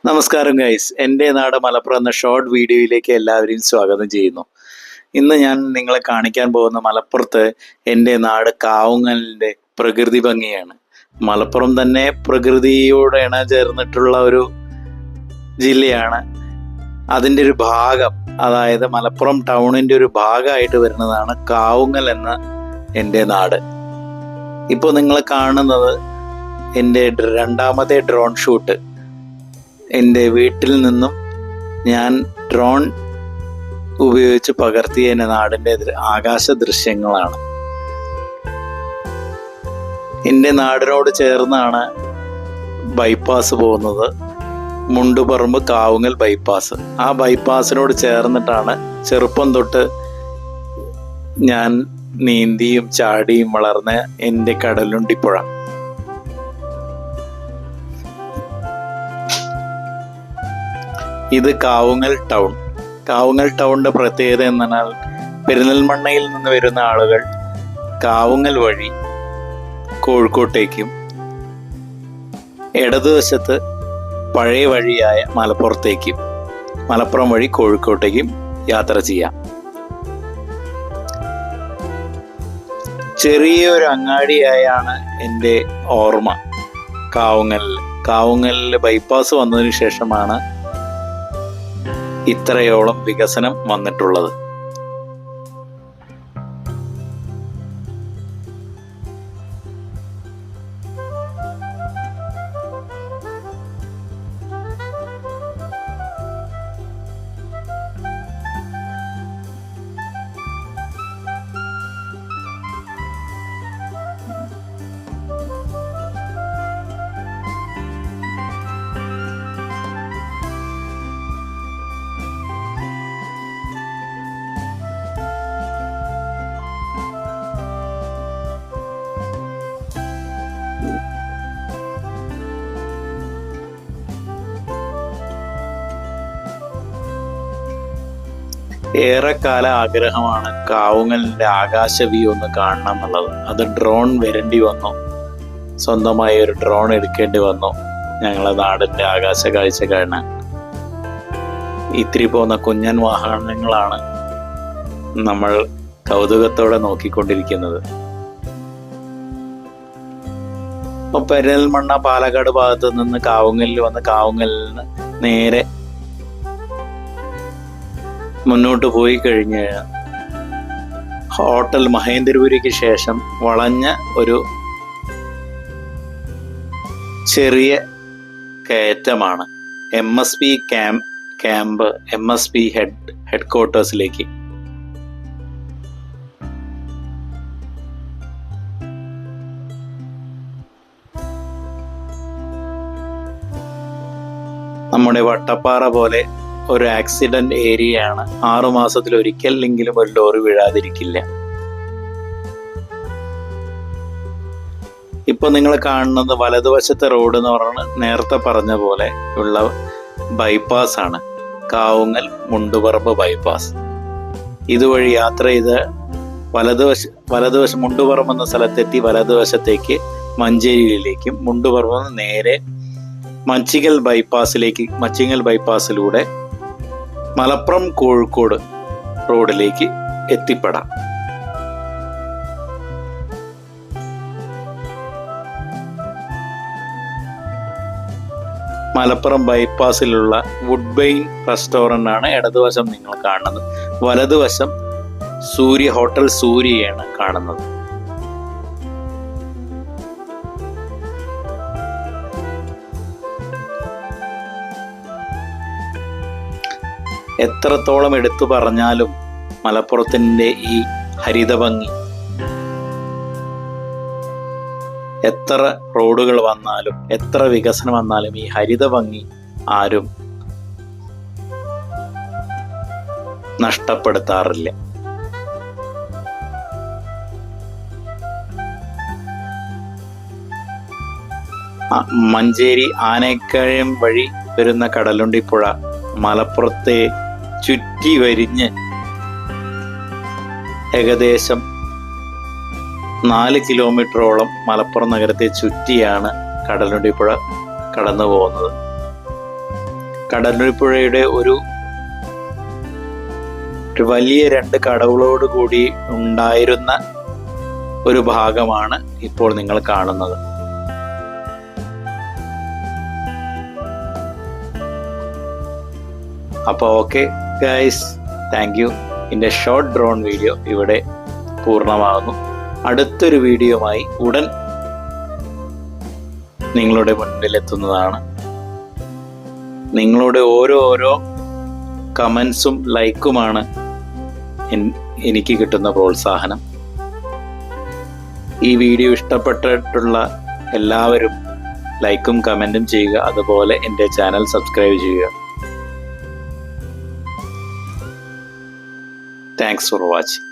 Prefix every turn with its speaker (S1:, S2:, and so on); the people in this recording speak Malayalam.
S1: നമസ്കാരം ഗൈസ്, എൻ്റെ നാട് മലപ്പുറം എന്ന ഷോർട്ട് വീഡിയോയിലേക്ക് എല്ലാവരെയും സ്വാഗതം ചെയ്യുന്നു. ഇന്ന് ഞാൻ നിങ്ങളെ കാണിക്കാൻ പോകുന്ന മലപ്പുറത്ത് എൻ്റെ നാട് കാവുങ്ങലിൻ്റെ പ്രകൃതി ഭംഗിയാണ്. മലപ്പുറം തന്നെ പ്രകൃതിയോട് ഇണചേർന്നിട്ടുള്ള ഒരു ജില്ലയാണ്. അതിൻ്റെ ഒരു ഭാഗം, അതായത് മലപ്പുറം ടൗണിൻ്റെ ഒരു ഭാഗമായിട്ട് വരുന്നതാണ് കാവുങ്ങൽ എന്ന എൻ്റെ നാട്. ഇപ്പോൾ നിങ്ങൾ കാണുന്നത് എൻ്റെ രണ്ടാമത്തെ ഡ്രോൺ ഷൂട്ട്. എൻ്റെ വീട്ടിൽ നിന്നും ഞാൻ ഡ്രോൺ ഉപയോഗിച്ച് പകർത്തിയ എൻ്റെ നാടിൻ്റെ ആകാശ ദൃശ്യങ്ങളാണ്. എൻ്റെ നാടിനോട് ചേർന്നാണ് ബൈപ്പാസ് പോകുന്നത്, മുണ്ടുപറമ്പ് കാവുങ്ങൽ ബൈപ്പാസ്. ആ ബൈപ്പാസിനോട് ചേർന്നിട്ടാണ് ചെറുപ്പം തൊട്ട് ഞാൻ നീന്തിയും ചാടിയും വളർന്ന എൻ്റെ കടലുണ്ടിപ്പുഴ. ഇത് കാവുങ്ങൽ ടൗൺ. കാവുങ്ങൽ ടൗണിൻ്റെ പ്രത്യേകത എന്ന് പറഞ്ഞാൽ പെരിന്തൽമണ്ണയിൽ നിന്ന് വരുന്ന ആളുകൾ കാവുങ്ങൽ വഴി കോഴിക്കോട്ടേക്കും ഇടതുവശത്ത് പഴയ വഴിയായ മലപ്പുറത്തേക്കും, മലപ്പുറം വഴി കോഴിക്കോട്ടേക്കും യാത്ര ചെയ്യാം. ചെറിയൊരു അങ്ങാടിയായാണ് എൻ്റെ ഓർമ്മ കാവുങ്ങലിൽ ബൈപ്പാസ് വന്നതിന് ശേഷമാണ് ഇത്രയോളം വികസനം വന്നിട്ടുള്ളത്. ഏറെക്കാല ആഗ്രഹമാണ് കാവുങ്ങലിൻ്റെ ആകാശ വ്യൂ ഒന്ന് കാണണം എന്നുള്ളത്. അത് ഡ്രോൺ വരേണ്ടി വന്നു, സ്വന്തമായി ഒരു ഡ്രോൺ എടുക്കേണ്ടി വന്നു ഞങ്ങളെ നാടിൻ്റെ ആകാശ കാഴ്ച കാണാൻ. ഇത്തിരി പോകുന്ന കുഞ്ഞൻ വാഹനങ്ങളാണ് നമ്മൾ കൗതുകത്തോടെ നോക്കിക്കൊണ്ടിരിക്കുന്നത്. ഇപ്പം പെരിന്തൽമണ്ണ പാലക്കാട് ഭാഗത്ത് നിന്ന് കാവുങ്ങലിൽ വന്ന് കാവുങ്ങലിൽ നിന്ന് നേരെ മുന്നോട്ട് പോയി കഴിഞ്ഞ് ഹോട്ടൽ മഹേന്ദ്രപുരിക്ക് ശേഷം വളഞ്ഞ ഒരു ചെറിയ കയറ്റമാണ് MSP ക്യാമ്പ്, MSP ഹെഡ്ക്വാർട്ടേഴ്സിലേക്ക്. നമ്മുടെ വട്ടപ്പാറ പോലെ ഒരു ആക്സിഡന്റ് ഏരിയയാണ്. 6 മാസത്തിൽ ഒരിക്കലെങ്കിലും ഒരു ലോറി വീഴാതിരിക്കില്ല. ഇപ്പൊ നിങ്ങൾ കാണുന്നത് വലതുവശത്തെ റോഡ് എന്ന് പറഞ്ഞാൽ നേരത്തെ പറഞ്ഞ പോലെ ഉള്ള ബൈപ്പാസ് ആണ്, കാവുങ്ങൽ മുണ്ടുപറമ്പ് ബൈപ്പാസ്. ഇതുവഴി യാത്ര ചെയ്ത് വലതുവശം മുണ്ടുപറമ്പ് എന്ന സ്ഥലത്തെത്തി വലതുവശത്തേക്ക് മഞ്ചേരിയിലേക്കും, മുണ്ടുപറമ്പ് നേരെ മച്ചിങ്ങൽ ബൈപ്പാസിലൂടെ മലപ്പുറം കോഴിക്കോട് റോഡിലേക്ക് എത്തിപ്പെടാം. മലപ്പുറം ബൈപ്പാസിലുള്ള വുഡ്ബൈൻ റെസ്റ്റോറൻ്റ് ആണ് ഇടതുവശം നിങ്ങൾ കാണുന്നത്. വലതുവശം ഹോട്ടൽ സൂര്യയാണ് കാണുന്നത്. എത്രത്തോളം എടുത്തു പറഞ്ഞാലും മലപ്പുറത്തിൻ്റെ ഈ ഹരിതഭംഗി, എത്ര റോഡുകൾ വന്നാലും എത്ര വികസനം വന്നാലും ഈ ഹരിതഭംഗി ആരും നഷ്ടപ്പെടുത്താറില്ല. മഞ്ചേരി ആനക്കയം വഴി വരുന്ന കടലുണ്ടിപ്പുഴ മലപ്പുറത്തെ ചുറ്റി വരിഞ്ഞ് ഏകദേശം 4 കിലോമീറ്ററോളം മലപ്പുറം നഗരത്തെ ചുറ്റിയാണ് കടലുണ്ടിപ്പുഴ കടന്നു പോകുന്നത്. കടലുപ്പുഴയുടെ ഒരു വലിയ 2 കടവുകളോട് കൂടി ഉണ്ടായിരുന്ന ഒരു ഭാഗമാണ് ഇപ്പോൾ നിങ്ങൾ കാണുന്നത്. അപ്പോൾ ഓക്കെ ഗൈസ്, താങ്ക് യു. എൻ്റെ ഷോർട്ട് ഡ്രോൺ വീഡിയോ ഇവിടെ പൂർണ്ണമാകുന്നു. അടുത്തൊരു വീഡിയോയുമായി ഉടൻ നിങ്ങളുടെ മുന്നിലെത്തുന്നതാണ്. നിങ്ങളുടെ ഓരോ കമൻസും ലൈക്കുമാണ് എനിക്ക് കിട്ടുന്ന പ്രോത്സാഹനം. ഈ വീഡിയോ ഇഷ്ടപ്പെട്ടിട്ടുള്ള എല്ലാവരും ലൈക്കും കമൻറ്റും ചെയ്യുക. അതുപോലെ എൻ്റെ ചാനൽ സബ്സ്ക്രൈബ് ചെയ്യുക. Thanks for watching.